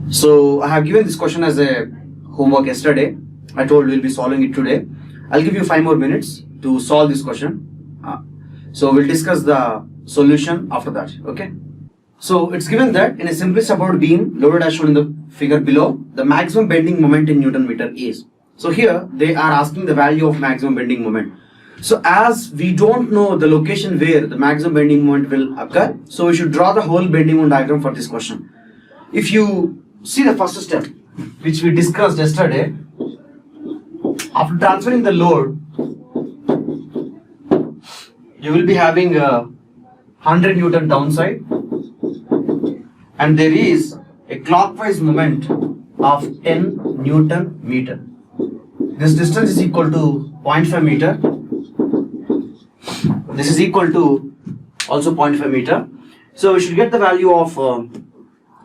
So I have given this question as a homework yesterday. I told we'll be solving it today. I'll give you 5 more minutes to solve this question. So we'll discuss the solution after that. Okay. So it's given that in a simply supported beam loaded as shown in the figure below, the maximum bending moment in Newton meter is. So here they are asking the value of maximum bending moment. So as we don't know the location where the maximum bending moment will occur, so we should draw the whole bending moment diagram for this question. If you see the first step which we discussed yesterday, after transferring the load, you will be having a 100 Newton downside and there is a clockwise moment of 10 Newton meter. This distance is equal to 0.5 meter. This is equal to also 0.5 meter. So we should get the value of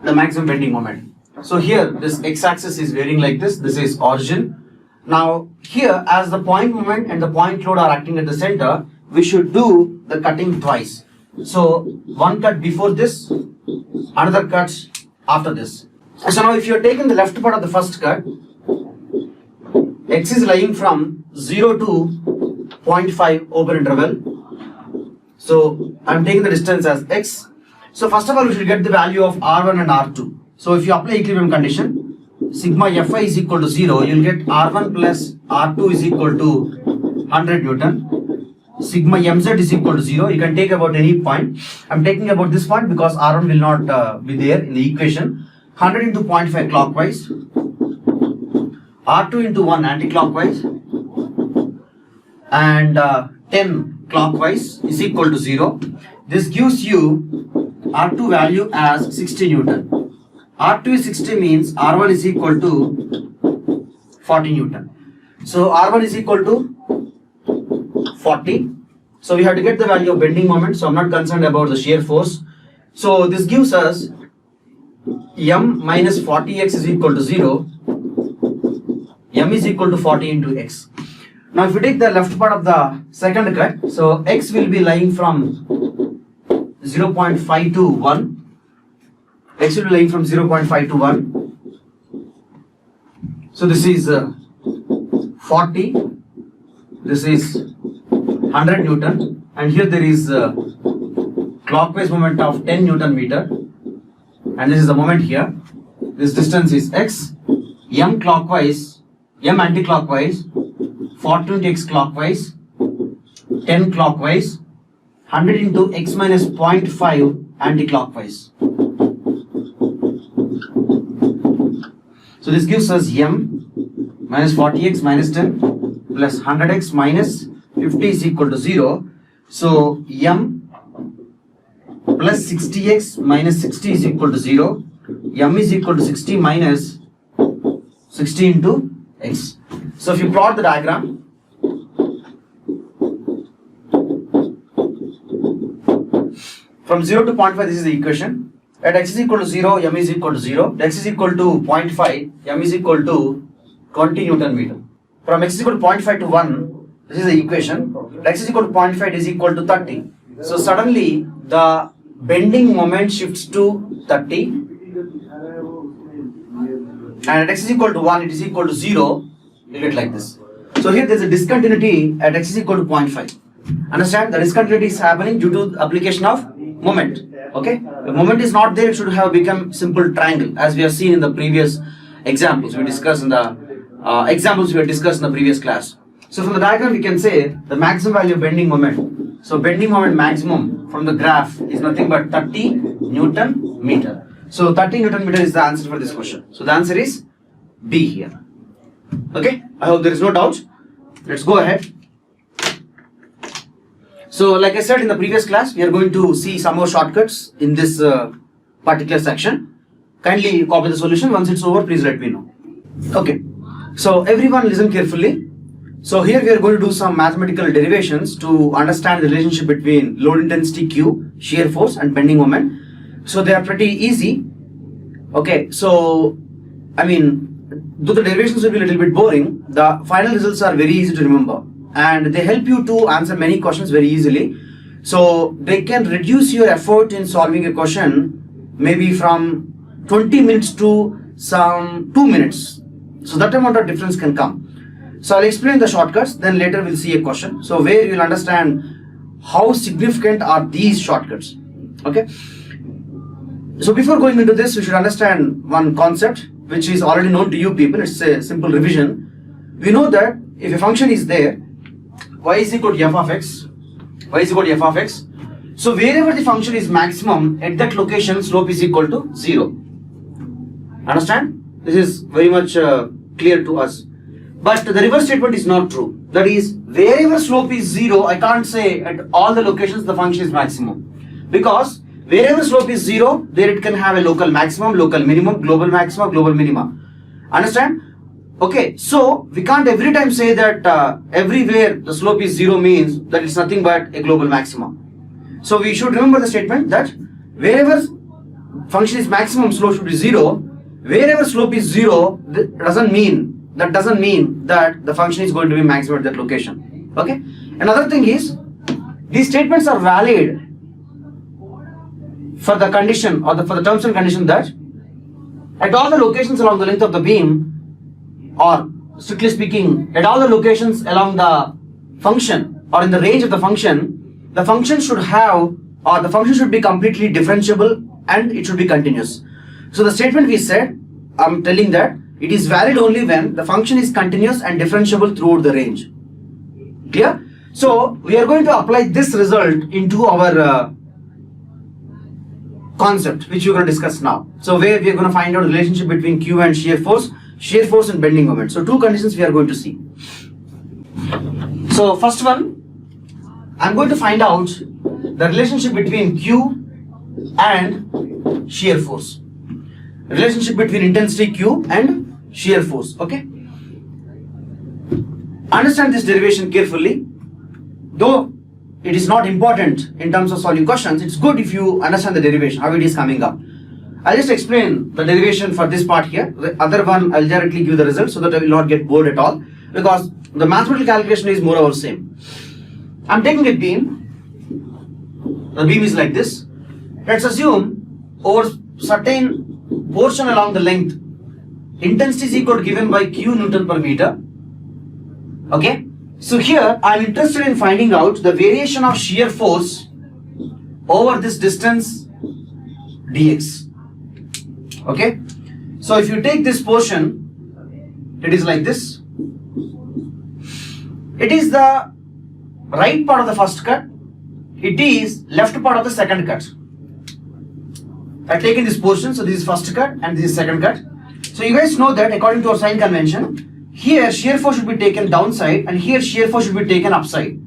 the maximum bending moment. So here this x-axis is varying like this. This is origin. Now here, as the point moment and the point load are acting at the center, we should do the cutting twice. So one cut before this, another cut after this. So now if you are taking the left part of the first cut, x is lying from 0 to 0.5 open interval. So I am taking the distance as x. So first of all we should get the value of R1 and R2. So if you apply equilibrium condition, sigma Fi is equal to 0, you will get R1 plus R2 is equal to 100 Newton. Sigma Mz is equal to 0. You can take about any point. I am taking about this point because R1 will not be there in the equation. 100 into 0.5 clockwise, R2 into 1 anti-clockwise, and 10 clockwise is equal to 0. This gives you R2 value as 60 Newton. R2 is 60 means R1 is equal to 40 Newton. So R1 is equal to 40. So we have to get the value of bending moment. So I'm not concerned about the shear force. So this gives us M minus 40x is equal to 0. M is equal to 40 into x. Now if we take the left part of the second cut, so x will be lying from 0.5 to 1. X will be lying from 0.5 to 1. So this is 40. This is 100 Newton. And here there is clockwise moment of 10 Newton meter. And this is the moment here. This distance is x. M clockwise, M anti-clockwise, 40 into x clockwise, 10 clockwise, 100 into x minus 0.5 anti-clockwise. So this gives us M minus 40x minus 10 plus 100x minus 50 is equal to 0. So M plus 60x minus 60 is equal to 0. M is equal to 60 minus 60 into x. So if you plot the diagram, from 0 to 0.5, this is the equation. At x is equal to 0, M is equal to 0. X is equal to 0.5, M is equal to 20 Newton meter. From x is equal to 0.5 to 1, this is the equation. X is equal to 0.5 is equal to 30. So suddenly the bending moment shifts to 30. And at x is equal to 1, it is equal to 0. You get like this. So here there is a discontinuity at x is equal to 0.5. Understand? The discontinuity is happening due to the application of moment. Okay? If moment is not there, it should have become simple triangle, as we have seen in the previous examples we discussed in the previous class. So from the diagram we can say the maximum value of bending moment. So bending moment maximum from the graph is nothing but 30 Newton meter. So 30 Newton meter is the answer for this question. So the answer is B here. Okay? I hope there is no doubt. Let's go ahead. So like I said in the previous class, we are going to see some more shortcuts in this particular section. Kindly copy the solution. Once it's over, please let me know. Okay. So everyone listen carefully. So here we are going to do some mathematical derivations to understand the relationship between load intensity Q, shear force and bending moment. So they are pretty easy. Okay. So I mean, though the derivations will be a little bit boring, the final results are very easy to remember. And they help you to answer many questions very easily. So they can reduce your effort in solving a question maybe from 20 minutes to some 2 minutes. So that amount of difference can come. So I'll explain the shortcuts, then later we'll see a question. So where you'll understand how significant are these shortcuts. Okay. So before going into this, we should understand one concept which is already known to you people. It's a simple revision. We know that if a function is there, y is equal to f of x, y is equal to f of x. So wherever the function is maximum, at that location slope is equal to 0. Understand? This is very much clear to us. But the reverse statement is not true. That is, wherever slope is 0, I can't say at all the locations the function is maximum. Because wherever slope is 0, there it can have a local maximum, local minimum, global maxima, global minima. Understand? Okay, so we can't every time say that everywhere the slope is 0 means that it's nothing but a global maxima. So we should remember the statement that wherever function is maximum, slope should be 0. Wherever slope is 0, that doesn't mean that the function is going to be maximum at that location. Okay. Another thing is, these statements are valid for the condition or for the terms and condition that at all the locations along the length of the beam, or strictly speaking, at all the locations along the function or in the range of the function should have, or the function should be completely differentiable and it should be continuous. So the statement we said, I'm telling that it is valid only when the function is continuous and differentiable throughout the range. Clear? So we are going to apply this result into our concept, which we're going to discuss now. So where we are going to find out the relationship between Q and shear force and bending moment. So two conditions we are going to see. So first one, I'm going to find out the relationship between Q and shear force. Relationship between intensity Q and shear force. Okay. Understand this derivation carefully. Though it is not important in terms of solving questions, it's good if you understand the derivation, how it is coming up. I'll just explain the derivation for this part here. The other one, I'll directly give the result so that I will not get bored at all, because the mathematical calculation is more or less same. I'm taking a beam. The beam is like this. Let's assume over certain portion along the length, intensity is equal to given by Q Newton per meter. Okay. So here I'm interested in finding out the variation of shear force over this distance dx. Okay. So if you take this portion, it is like this. It is the right part of the first cut. It is left part of the second cut. I've taken this portion, so this is first cut and this is second cut. So you guys know that according to our sign convention, here shear force should be taken downside and here shear force should be taken upside.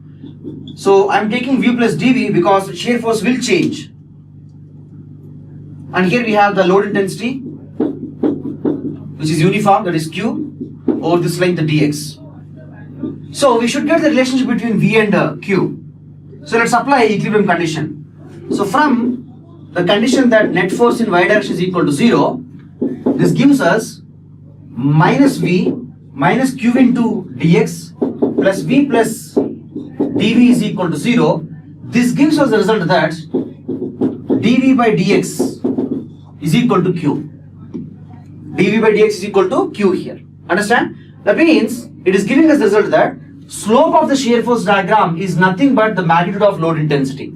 So I'm taking V plus dV because shear force will change. And here we have the load intensity, which is uniform, that is Q, over this length, the dx. So we should get the relationship between V and Q. So let's apply equilibrium condition. So from the condition that net force in y direction is equal to 0, this gives us minus V minus Q into dx plus V plus dV is equal to 0. This gives us the result that dV by dx is equal to Q. dV by dx is equal to Q here. Understand? That means it is giving us the result that slope of the shear force diagram is nothing but the magnitude of load intensity.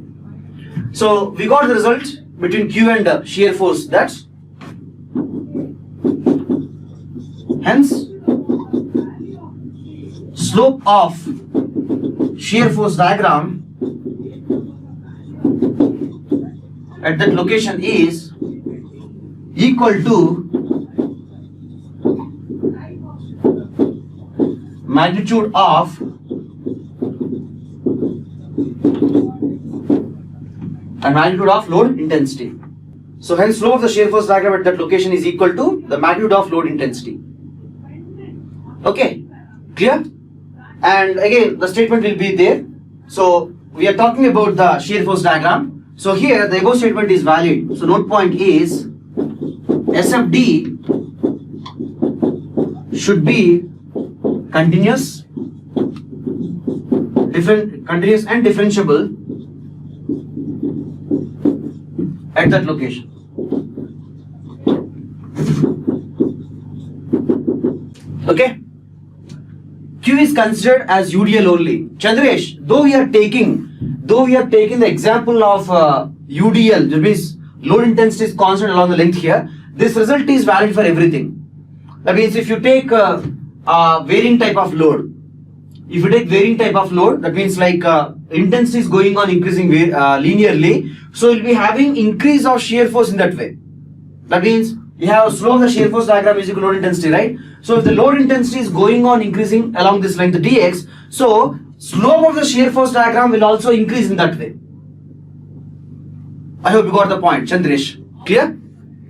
So we got the result between Q and shear force, that's hence slope of shear force diagram at that location is equal to magnitude of load intensity. So hence slope of the shear force diagram at that location is equal to the magnitude of load intensity. Okay, clear? And again the statement will be there. So we are talking about the shear force diagram. So here the above statement is valid. So note point is SFD should be continuous and differentiable at that location. Okay. Q is considered as UDL only. Chandresh, though we are taking the example of UDL, that means load intensity is constant along the length here, this result is valid for everything. That means if you take a varying type of load, that means like intensity is going on increasing linearly, so you'll be having increase of shear force in that way. That means you have slope of the shear force diagram is equal to load intensity, right? So if the load intensity is going on increasing along this length dx, so slope of the shear force diagram will also increase in that way. I hope you got the point, Chandresh. Clear?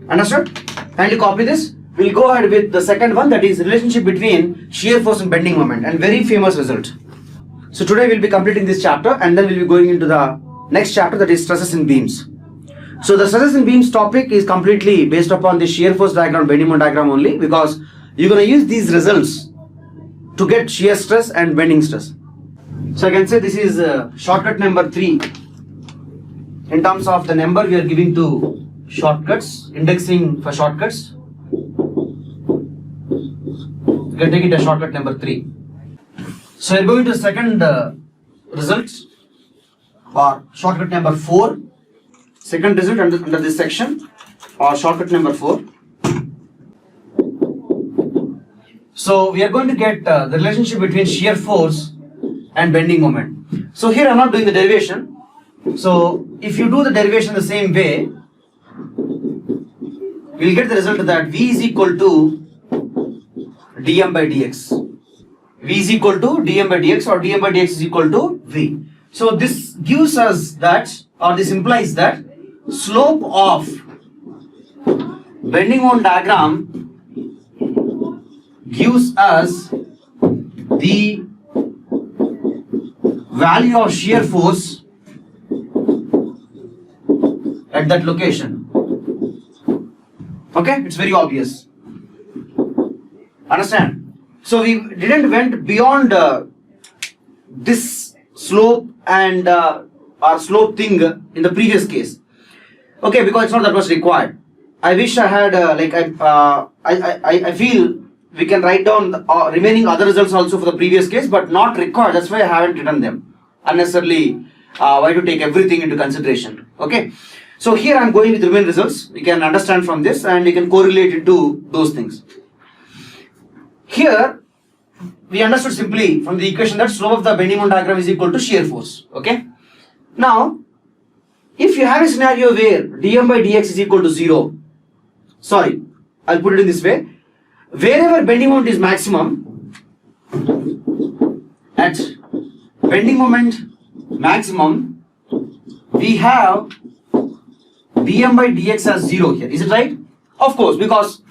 Understood? Kindly copy this. We'll go ahead with the second one, that is relationship between shear force and bending moment, and very famous result. So today we'll be completing this chapter and then we'll be going into the next chapter, that is stresses in beams. So the stresses in beams topic is completely based upon the shear force diagram, bending moment diagram only, because you're going to use these results to get shear stress and bending stress. So I can say this is shortcut number 3 in terms of the number we are giving to shortcuts, indexing for shortcuts. You can take it as shortcut number 3. So we're going to the second result, or shortcut number 4. Second result under this section, or shortcut number 4. So we are going to get the relationship between shear force and bending moment. So here I'm not doing the derivation. So if you do the derivation the same way, we'll get the result that V is equal to dm by dx. V is equal to dm by dx, or dm by dx is equal to V. So this gives us that, or this implies that slope of bending moment diagram gives us the value of shear force at that location. Okay, it's very obvious. Understand? So we didn't went beyond this slope and our slope thing in the previous case. Okay, because it's not that much required. I wish I had I feel we can write down the remaining other results also for the previous case, but not required. That's why I haven't written them unnecessarily. Why to take everything into consideration? Okay. So here I'm going with the remaining results. You can understand from this and you can correlate it to those things. Here we understood simply from the equation that slope of the bending moment diagram is equal to shear force. Okay. Now, if you have a scenario where dm by dx is equal to 0, sorry, I'll put it in this way. Wherever bending moment is maximum, at bending moment maximum, we have dm by dx as 0 here. Is it right? Of course, because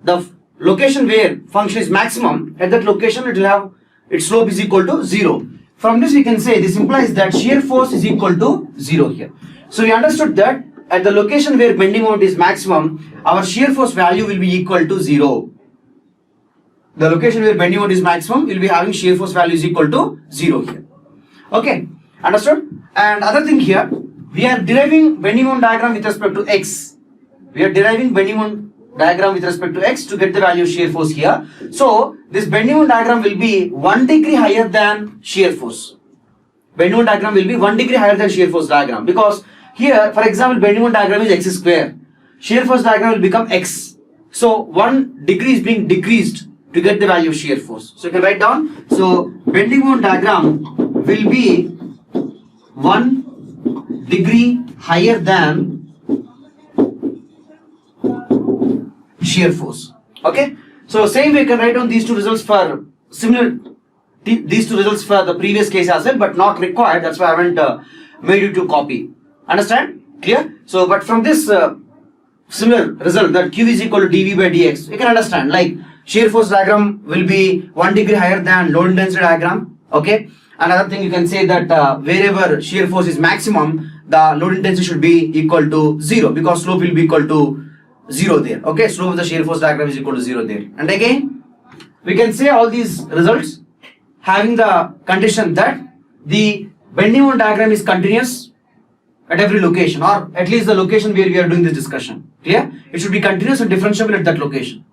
the location where function is maximum, at that location it will have its slope is equal to 0. From this we can say this implies that shear force is equal to 0 here. So we understood that at the location where bending moment is maximum, our shear force value will be equal to 0. The location where bending moment is maximum, will be having shear force value is equal to 0 here. Okay, understood? And other thing here, we are deriving bending moment diagram with respect to x. We are deriving bending moment diagram with respect to x to get the value of shear force here. So this bending moment diagram will be 1 degree higher than shear force. Bending moment diagram will be 1 degree higher than shear force diagram, because here, for example, bending moment diagram is x square. Shear force diagram will become x. So 1 degree is being decreased to get the value of shear force. So you can write down. So bending moment diagram will be 1 degree higher than shear force. Okay. So same way you can write down these two results for similar. These two results for the previous case as well, but not required. That's why I haven't made you to copy. Understand? Clear? So, but from this similar result that Q is equal to dV by dx, you can understand like shear force diagram will be 1 degree higher than load intensity diagram. Okay. Another thing you can say that wherever shear force is maximum, the load intensity should be equal to 0, because slope will be equal to 0 there. Okay. Slope of the shear force diagram is equal to 0 there. And again, we can say all these results having the condition that the bending moment diagram is continuous at every location, or at least the location where we are doing this discussion. Clear? It should be continuous and differentiable at that location.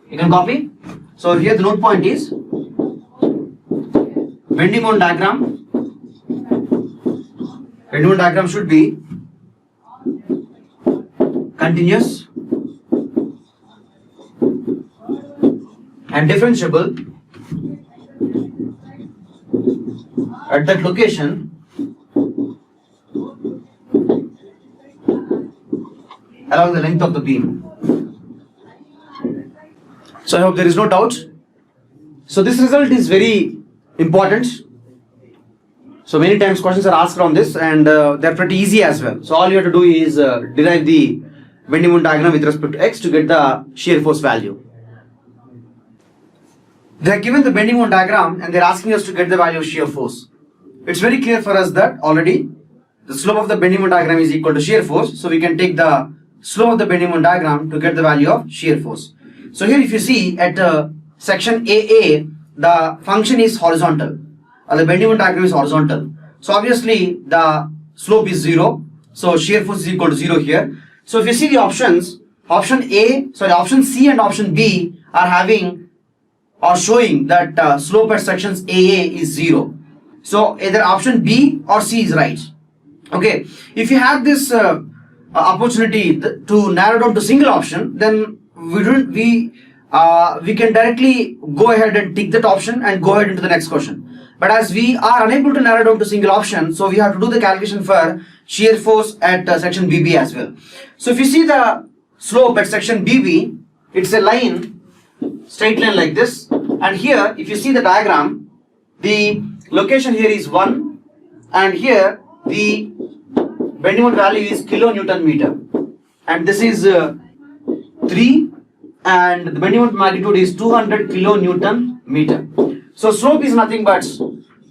You can copy. So here the note point is bending moment diagram. Bending moment diagram should be continuous and differentiable at that location along the length of the beam. So I hope there is no doubt. So this result is very important. So many times questions are asked on this, and they're pretty easy as well. So all you have to do is derive the bending moment diagram with respect to x to get the shear force value. They are given the bending moment diagram and they're asking us to get the value of shear force. It's very clear for us that already the slope of the bending moment diagram is equal to shear force. So we can take the slope of the bending moment diagram to get the value of shear force. So here if you see at section AA, the function is horizontal. The bending moment diagram is horizontal. So obviously the slope is 0. So shear force is equal to 0 here. So if you see the options, option C and option B are having or showing that slope at sections AA is 0. So either option B or C is right. Okay. If you have this opportunity to narrow down to single option, then we can directly go ahead and tick that option and go ahead into the next question. But as we are unable to narrow down to single option, so we have to do the calculation for shear force at section BB as well. So if you see the slope at section BB, it's a line, straight line like this. And here, if you see the diagram, the location here is 1, and here the bending moment value is kilonewton meter, and this is 3, and the bending moment magnitude is 200 kilonewton meter. So slope is nothing but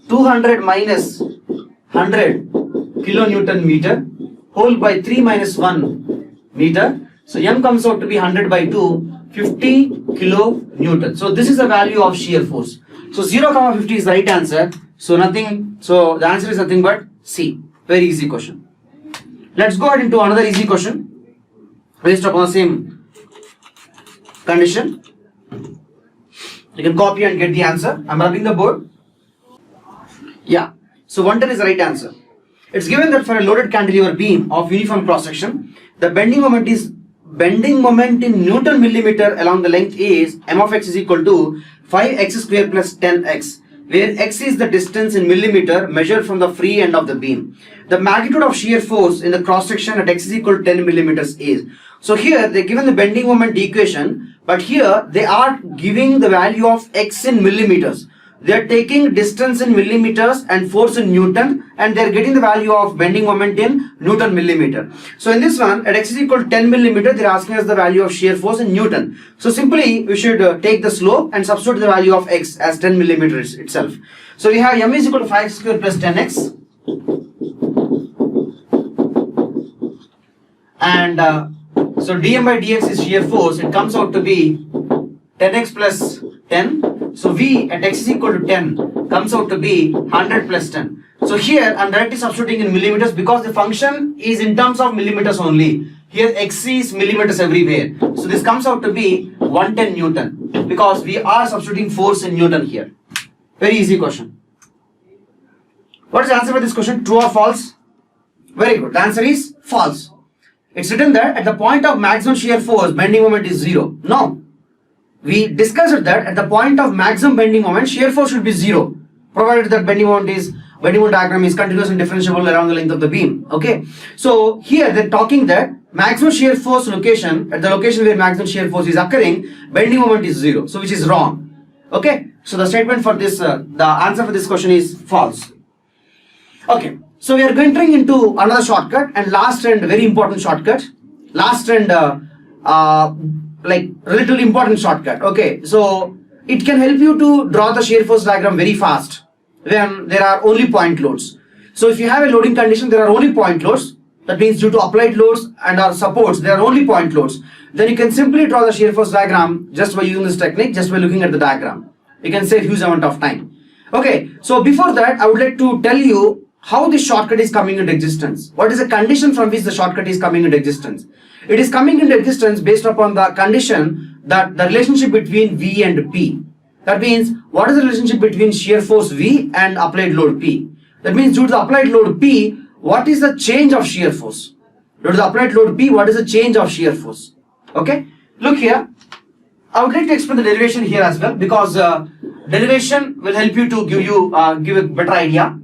200 minus 100 kilonewton meter whole by 3 minus 1 meter. So m comes out to be 100 by 2, 50 kilonewton. So this is the value of shear force. So 0, 50 is the right answer. So the answer is nothing but C. Very easy question. Let's go ahead into another easy question based upon the same condition. You can copy and get the answer. I'm rubbing the board. Yeah. So 110 is the right answer. It's given that for a loaded cantilever beam of uniform cross section, the bending moment in Newton millimeter along the length is m of x is equal to 5x square plus 10x, where x is the distance in millimeter measured from the free end of the beam. The magnitude of shear force in the cross section at x is equal to 10 millimeters is. So here they're given the bending moment equation, but here they are giving the value of x in millimeters. They're taking distance in millimeters and force in Newton, and they're getting the value of bending moment in Newton millimeter. So in this one, at x is equal to 10 millimeter, they're asking us the value of shear force in Newton. So simply we should take the slope and substitute the value of x as 10 millimeters itself. So we have m is equal to 5 square plus 10x, and so dm by dx is shear force. It comes out to be 10x plus 10. So V at x is equal to 10 comes out to be 100 plus 10. So here I'm directly substituting in millimeters because the function is in terms of millimeters only. Here x is millimeters everywhere. So this comes out to be 110 Newton because we are substituting force in Newton here. Very easy question. What is the answer for this question? True or false? Very good. The answer is false. It's written that at the point of maximum shear force, bending moment is 0. No. We discussed that at the point of maximum bending moment, shear force should be 0, provided that bending moment diagram is continuous and differentiable around the length of the beam. Okay. So here they're talking that maximum shear force location, at the location where maximum shear force is occurring, bending moment is 0. So which is wrong. Okay. So the statement for this, the answer for this question is false. Okay. So we are entering into another shortcut and last and very important shortcut. Last and like relatively important shortcut. Okay, so it can help you to draw the shear force diagram very fast when there are only point loads. So if you have a loading condition, there are only point loads. That means due to applied loads and our supports, there are only point loads. Then you can simply draw the shear force diagram just by using this technique, just by looking at the diagram. You can save huge amount of time. Okay, so before that, I would like to tell you how this shortcut is coming into existence. What is the condition from which the shortcut is coming into existence? It is coming into existence based upon the condition that the relationship between V and P. That means, what is the relationship between shear force V and applied load P? That means, due to the applied load P, what is the change of shear force? Due to the applied load P, what is the change of shear force? Okay, look here. I would like to explain the derivation here as well, because derivation will help you to give a better idea.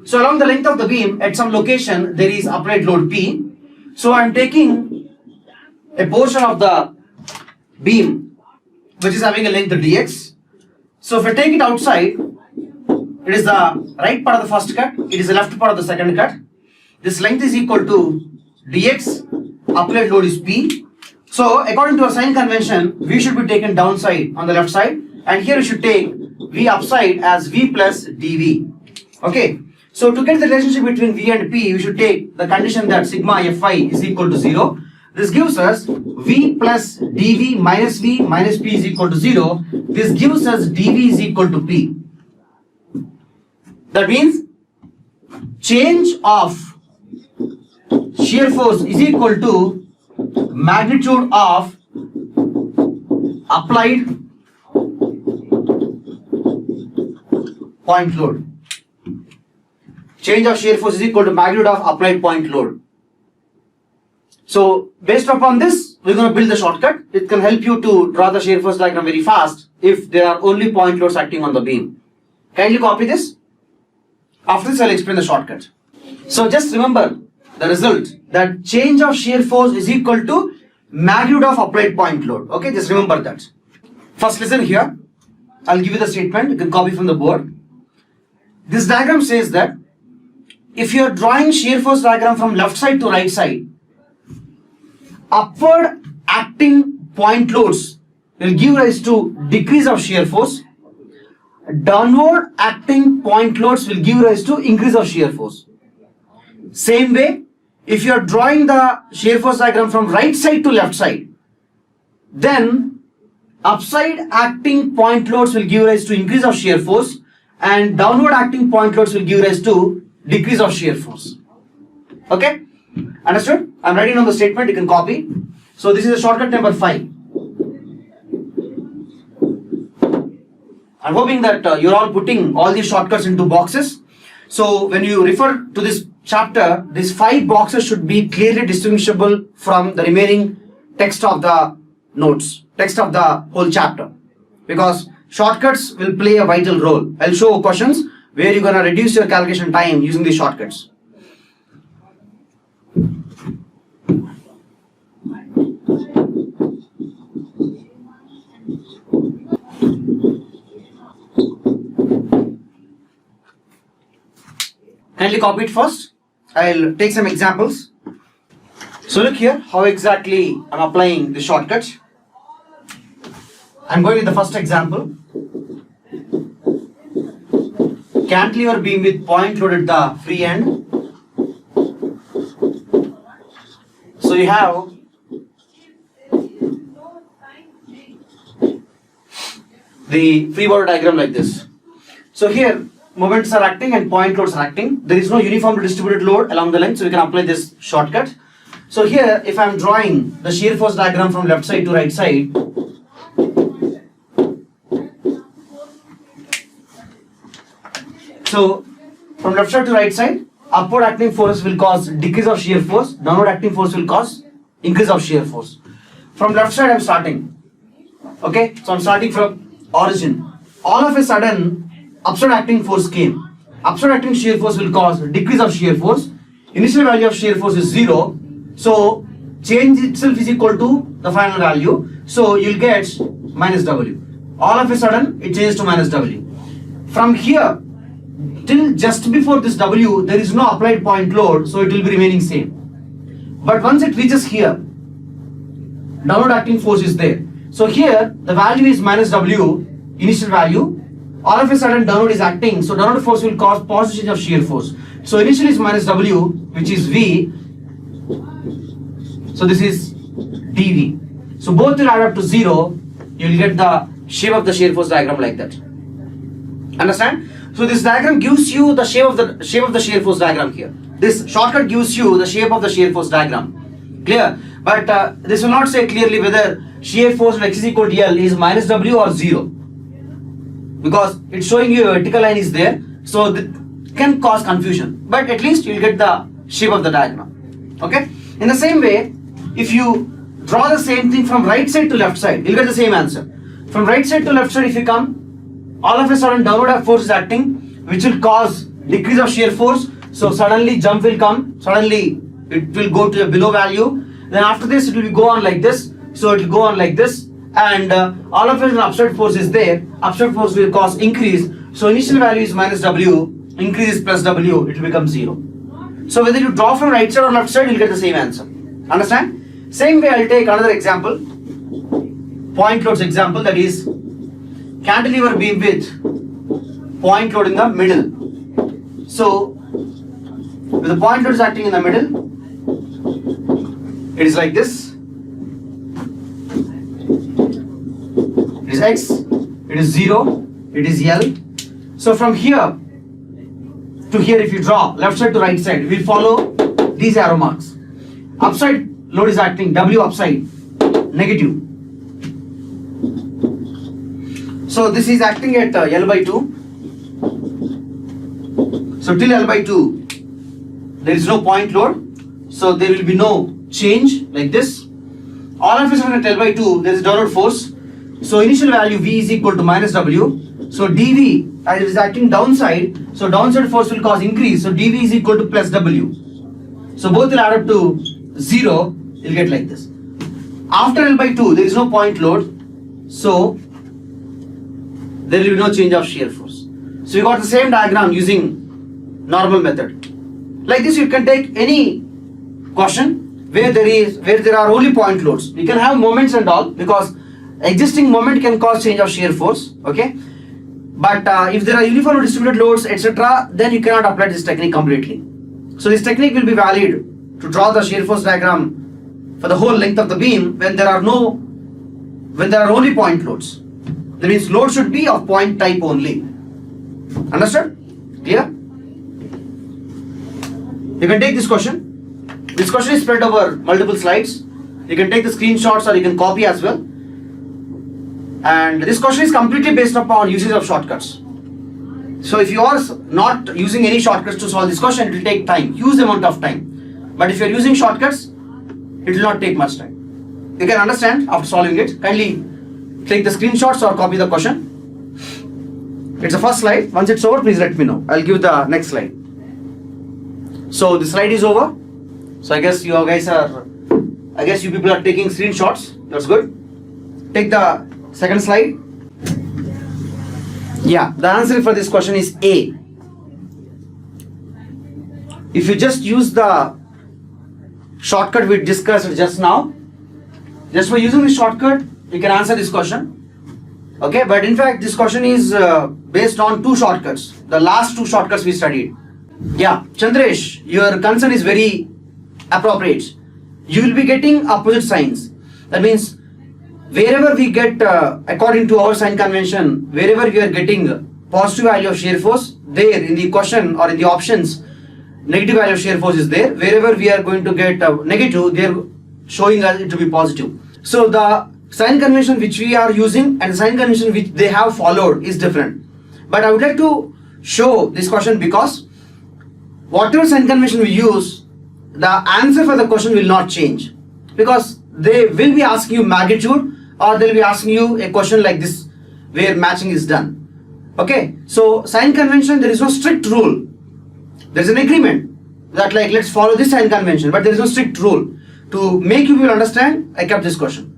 So along the length of the beam, at some location, there is applied load P. So I am taking a portion of the beam which is having a length dx. So if I take it outside, it is the right part of the first cut, it is the left part of the second cut. This length is equal to dx, applied load is P. So according to our sign convention, V should be taken downside on the left side, and here we should take V upside as V plus dV. Okay, so to get the relationship between V and P, we should take the condition that sigma Fi is equal to 0. This gives us V plus dV minus V minus P is equal to 0. This gives us dV is equal to P. That means change of shear force is equal to magnitude of applied point load. Change of shear force is equal to magnitude of applied point load. So based upon this, we're going to build the shortcut. It can help you to draw the shear force diagram very fast if there are only point loads acting on the beam. Kindly copy this. After this, I'll explain the shortcut. So just remember the result, that change of shear force is equal to magnitude of applied point load. Okay, just remember that. First listen here. I'll give you the statement. You can copy from the board. This diagram says that if you are drawing shear force diagram from left side to right side, upward acting point loads will give rise to decrease of shear force. Downward acting point loads will give rise to increase of shear force. Same way, if you are drawing the shear force diagram from right side to left side, then upside acting point loads will give rise to increase of shear force, and downward acting point loads will give rise to decrease of shear force. Okay? Understood? I'm writing on the statement, you can copy. So this is the shortcut number 5. I'm hoping that you're all putting all these shortcuts into boxes. So when you refer to this chapter, these 5 boxes should be clearly distinguishable from the remaining text of the notes, text of the whole chapter, because shortcuts will play a vital role. I'll show questions where you're going to reduce your calculation time using these shortcuts. Kindly copy it first. I'll take some examples. So look here how exactly I'm applying the shortcut. I'm going with the first example. Cantilever beam with point load at the free end. So you have the free body diagram like this. So here moments are acting and point loads are acting. There is no uniformly distributed load along the length, so we can apply this shortcut. So here, if I am drawing the shear force diagram from left side to right side, so from left side to right side, upward acting force will cause decrease of shear force, downward acting force will cause increase of shear force. From left side I am starting. Okay, so I am starting from origin. All of a sudden, upside acting force came. Upside acting shear force will cause decrease of shear force. Initial value of shear force is 0. So change itself is equal to the final value. So you'll get minus W. All of a sudden it changes to minus W. From here till just before this W, there is no applied point load, so it will be remaining same. But once it reaches here, downward acting force is there. So here the value is minus W, initial value. All of a sudden downward is acting, so downward force will cause positive change of shear force. So initially is minus W, which is V. So this is dV. So both will add up to 0. You will get the shape of the shear force diagram like that. Understand? So this diagram gives you the shape of the shear force diagram here. This shortcut gives you the shape of the shear force diagram. Clear? But this will not say clearly whether shear force at x is equal to L is minus W or 0. Because it's showing you a vertical line is there. So that can cause confusion. But at least you'll get the shape of the diagram. Okay? In the same way, if you draw the same thing from right side to left side, you'll get the same answer. From right side to left side, if you come, all of a sudden downward force is acting, which will cause decrease of shear force. So suddenly jump will come, suddenly it will go to a below value. Then after this, it will go on like this. So it will go on like this. And all of a sudden upside force is there. Upside force will cause increase. So initial value is minus W, increase is plus W, it will become 0. So whether you draw from right side or left side, you'll get the same answer. Understand? Same way, I'll take another example. Point loads example, that is cantilever beam with point load in the middle. So with the point load is acting in the middle, it is like this. It is X, it is 0, it is L. So from here to here, if you draw left side to right side, we will follow these arrow marks. Upside load is acting, W upside, negative. So this is acting at L by 2. So till L by 2, there is no point load. So there will be no change like this. All of a sudden at L by 2, there is downward force. So initial value V is equal to minus W. So dV, as it is acting downside, so downside force will cause increase. So dV is equal to plus W. So both will add up to 0. You'll get like this. After L by 2, there is no point load. So there will be no change of shear force. So you got the same diagram using normal method. Like this, you can take any question where there are only point loads. You can have moments and all, because existing moment can cause change of shear force. Okay. But if there are uniformly distributed loads, etc., then you cannot apply this technique completely. So this technique will be valid to draw the shear force diagram for the whole length of the beam when there are only point loads. That means load should be of point type only. Understood? Clear? You can take this question. This question is spread over multiple slides. You can take the screenshots or you can copy as well. And this question is completely based upon usage of shortcuts. So if you are not using any shortcuts to solve this question, it will take time, huge amount of time. But if you are using shortcuts, it will not take much time. You can understand after solving it. Kindly take the screenshots or copy the question. It's the first slide. Once it's over, please let me know. I'll give the next slide. So the slide is over. So I guess you people are taking screenshots. That's good. Take the second slide. Yeah, the answer for this question is A. If you just use the shortcut we discussed just now, just by using this shortcut, you can answer this question. Okay, but in fact, this question is based on two shortcuts. The last two shortcuts we studied. Yeah, Chandresh, your concern is very appropriate. You will be getting opposite signs. That means wherever we get, according to our sign convention, wherever we are getting positive value of shear force, there in the question or in the options, negative value of shear force is there. Wherever we are going to get negative, they are showing us it to be positive. So the sign convention which we are using and the sign convention which they have followed is different. But I would like to show this question because whatever sign convention we use, the answer for the question will not change, because they will be asking you magnitude or they will be asking you a question like this where matching is done. Okay, so sign convention, there is no strict rule. There is an agreement that like let's follow this sign convention, but there is no strict rule. To make you people understand, I kept this question.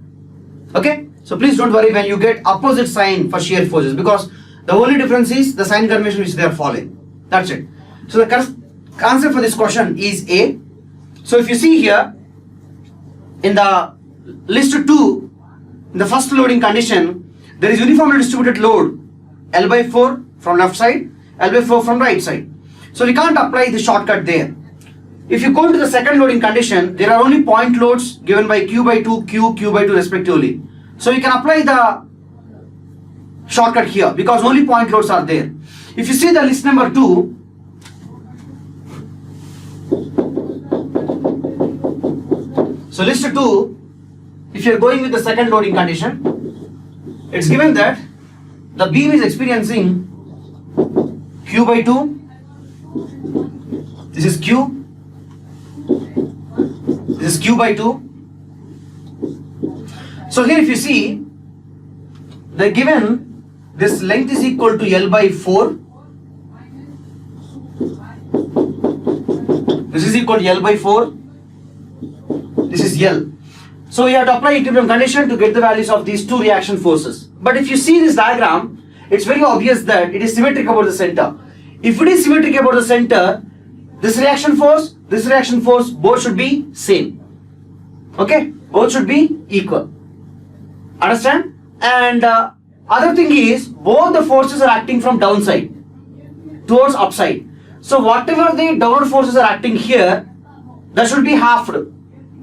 Okay, so please don't worry when you get opposite sign for shear forces, because the only difference is the sign convention which they are following. That's it. So the answer for this question is A. So if you see here in the list 2, in the first loading condition, there is uniformly distributed load L by 4 from left side, L by 4 from right side. So we can't apply the shortcut there. If you go to the second loading condition, there are only point loads given by Q by 2, Q by 2 respectively. So you can apply the shortcut here because only point loads are there. If you see the list number 2, so list 2, if you are going with the second loading condition, it's given that the beam is experiencing Q by 2, this is Q, this is Q by 2. So here if you see, they're given this length is equal to L by 4, this is equal to L by 4, this is L. So you have to apply equilibrium condition to get the values of these two reaction forces. But if you see this diagram, it's very obvious that it is symmetric about the center. If it is symmetric about the center, this reaction force, both should be same. Okay, both should be equal. Understand? And other thing is, both the forces are acting from downside towards upside. So whatever the downward forces are acting here, that should be halved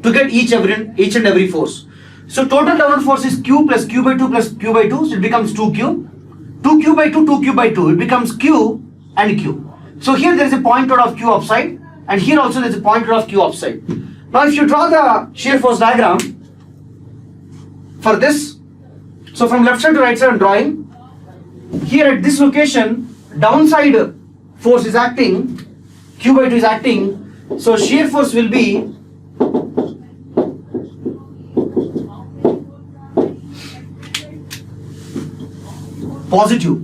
to get each and every force. So total downward force is Q plus Q by 2 plus Q by 2, so it becomes 2Q. 2Q by 2, 2Q by 2, it becomes Q and Q. So here there is a point load of Q upside, and here also there is a point load of Q upside. Now if you draw the shear force diagram for this, so from left side to right side I'm drawing. Here at this location, downside force is acting, Q by 2 is acting, so shear force will be positive.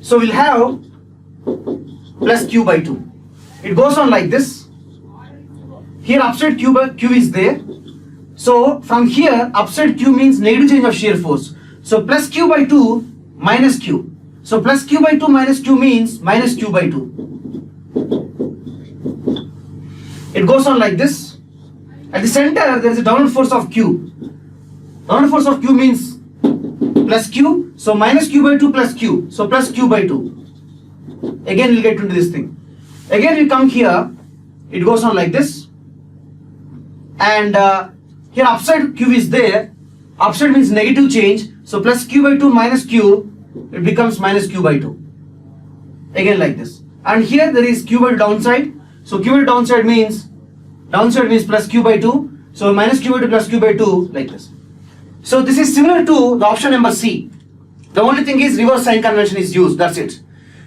So we'll have plus Q by 2. It goes on like this. Here upside Q is there. So from here upside Q means negative change of shear force. So plus Q by 2 minus Q. So plus Q by 2 minus Q means minus Q by 2. It goes on like this. At the center there is a downward force of Q. Downward force of Q means plus Q. So minus Q by 2 plus Q. So plus Q by 2. Again we'll get into this thing. Again we come here. It goes on like this. And here upside Q is there. Upside means negative change. So plus Q by 2 minus Q, it becomes minus Q by 2. Again like this. And here there is Q by 2 downside. So Q by 2 downside means plus Q by 2. So minus Q by 2 plus Q by 2 like this. So this is similar to the option number C. The only thing is reverse sign convention is used. That's it.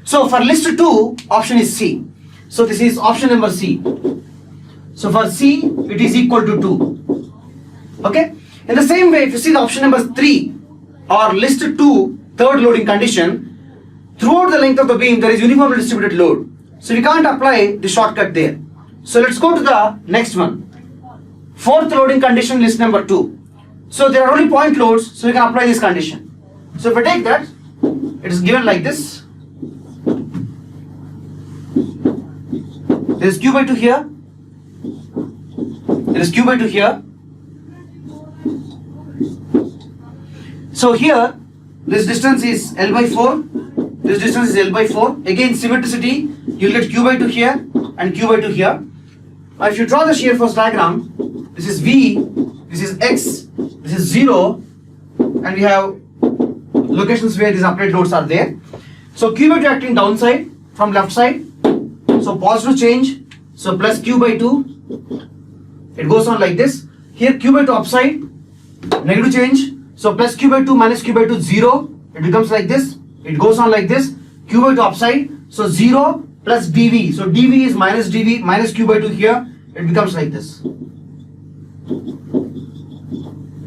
So for list 2, option is C. So this is option number C. So for C, it is equal to 2. Okay. In the same way, if you see the option number 3 or list 2, third loading condition, throughout the length of the beam, there is uniformly distributed load. So we can't apply the shortcut there. So let's go to the next one. Fourth loading condition, list number 2. So there are only point loads, so we can apply this condition. So if I take that, it is given like this. There is Q by 2 here. There is Q by 2 here. So here, this distance is L by 4. This distance is L by 4. Again, symmetricity, you will get Q by 2 here and Q by 2 here. Now if you draw the shear force diagram, this is V, this is X, this is 0, and we have locations where these applied loads are there. So Q by 2 acting downside from left side. So positive change. So plus Q by 2. It goes on like this. Here Q by 2 upside. Negative change. So plus Q by 2 minus Q by 2 0. It becomes like this. It goes on like this. Q by 2 upside. So 0 plus dV. So dV is minus dV minus Q by 2 here. It becomes like this.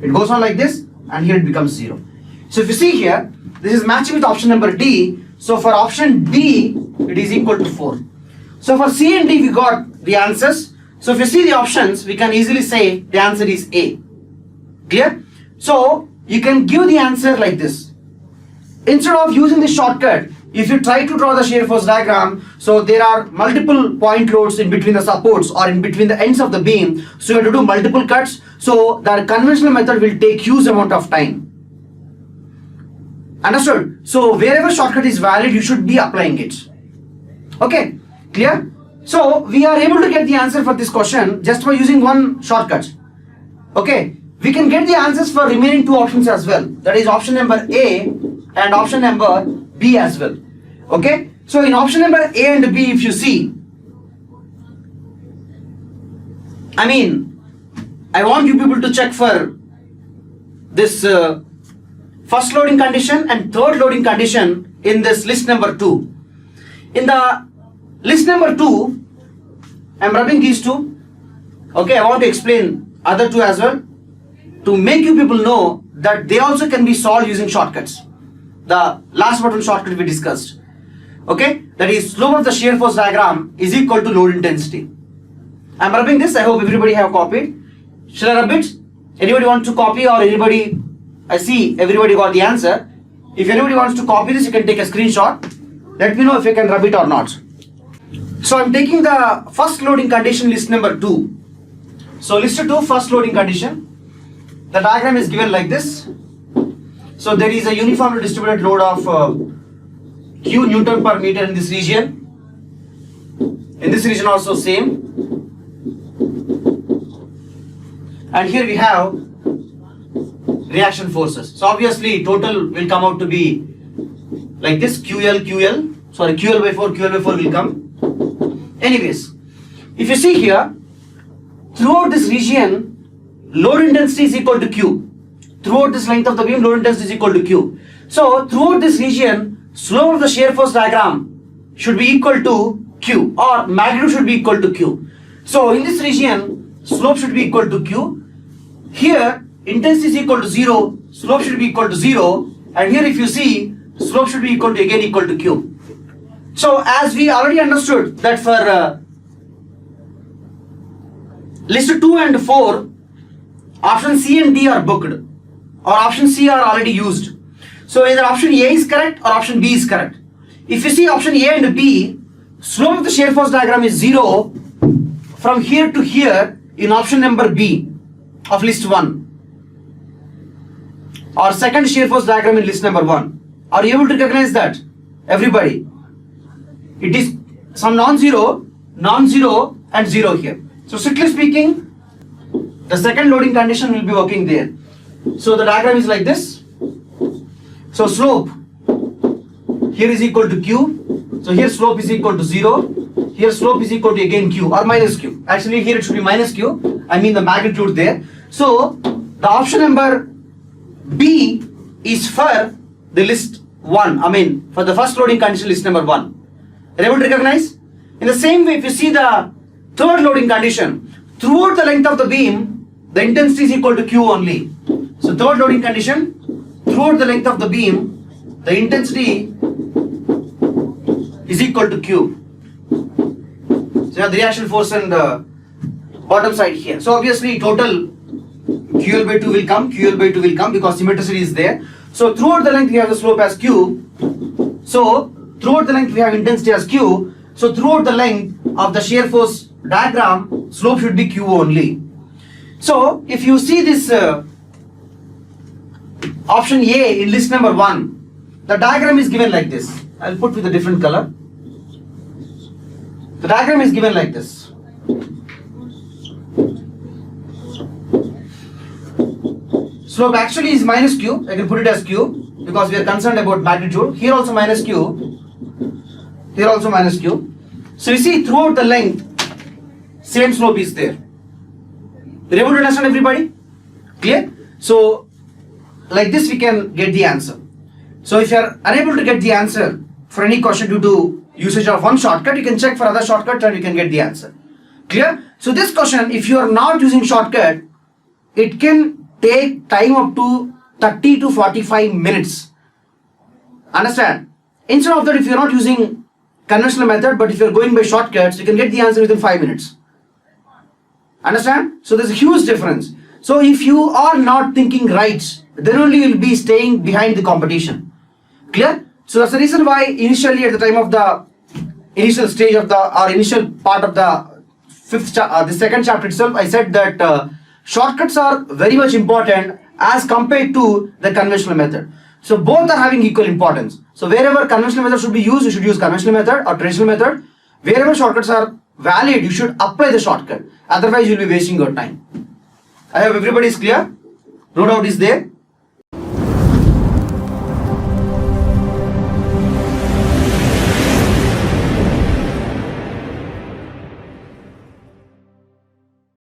It goes on like this, and here it becomes 0. So if you see here, this is matching with option number D. So for option D, it is equal to 4. So for C and D, we got the answers. So if you see the options, we can easily say the answer is A. Clear? So you can give the answer like this. Instead of using the shortcut, if you try to draw the shear force diagram, so there are multiple point loads in between the supports or in between the ends of the beam. So you have to do multiple cuts. So the conventional method will take huge amount of time. Understood? So wherever shortcut is valid, you should be applying it. Okay, clear? So we are able to get the answer for this question just by using one shortcut. Okay, we can get the answers for remaining two options as well. That is option number A and option number B as well. Okay, so in option number A and B, if you see, I want you people to check for this first loading condition and third loading condition in this list number 2. In the list number 2, I'm rubbing these two. Okay, I want to explain other two as well to make you people know that they also can be solved using shortcuts. The last button shortcut we discussed. Okay, that is slope of the shear force diagram is equal to load intensity. I'm rubbing this. I hope everybody have copied. Should I rub it? Anybody want to copy, or anybody? I see everybody got the answer. If anybody wants to copy this, you can take a screenshot. Let me know if you can rub it or not. So I'm taking the first loading condition, list number 2. So list 2, first loading condition. The diagram is given like this. So there is a uniformly distributed load of Q Newton per meter in this region. In this region also same. And here we have reaction forces. So obviously total will come out to be like this, QL by 4 will come. Anyways, if you see here, throughout this region, load intensity is equal to Q. Throughout this length of the beam, load intensity is equal to Q. So throughout this region, slope of the shear force diagram should be equal to Q, or magnitude should be equal to Q. So in this region, slope should be equal to Q. Here, intensity is equal to 0, slope should be equal to 0, and here if you see, slope should be equal to Q. So as we already understood that for list 2 and 4, option C and D are booked, or option C are already used. So either option A is correct or option B is correct. If you see option A and B, slope of the shear force diagram is 0 from here to here in option number B of list 1, or second shear force diagram in list number 1. Are you able to recognize that? Everybody. It is some non-zero, and 0 here. So strictly speaking, the second loading condition will be working there. So the diagram is like this. So slope here is equal to Q. So here slope is equal to 0. Here slope is equal to again Q or minus Q. Actually here it should be minus Q. I mean the magnitude there. So the option number B is for the list 1. For the first loading condition, list number 1. Are you able to recognize? In the same way, if you see the third loading condition, throughout the length of the beam, the intensity is equal to Q only. So third loading condition, throughout the length of the beam, the intensity is equal to Q. So you have the reaction force on the bottom side here. So obviously total QL by 2 will come because symmetricity is there. So throughout the length we have the slope as Q. So throughout the length we have intensity as Q. So throughout the length of the shear force diagram, slope should be Q only. So if you see this option A in list number 1, the diagram is given like this. I'll put with a different color. The diagram is given like this. Slope actually is minus Q. I can put it as Q because we are concerned about magnitude. Here also minus Q. Here also minus Q. So you see throughout the length, same slope is there. You're able to understand, everybody? Clear? So like this we can get the answer. So if you are unable to get the answer for any question due to usage of one shortcut, you can check for other shortcuts and you can get the answer. Clear? So this question, if you are not using shortcut, it can take time up to 30 to 45 minutes. Understand? Instead of that, if you are not using conventional method, but if you are going by shortcuts, you can get the answer within 5 minutes. Understand? So there's a huge difference. So if you are not thinking right, then only you will be staying behind the competition. Clear? So that's the reason why initially at the time of the initial stage of the initial part of the the second chapter itself, I said that shortcuts are very much important as compared to the conventional method. So both are having equal importance. So wherever conventional method should be used, you should use conventional method or traditional method. Wherever shortcuts are valid, you should apply the shortcut. Otherwise, you will be wasting your time. I hope everybody is clear. No doubt is there.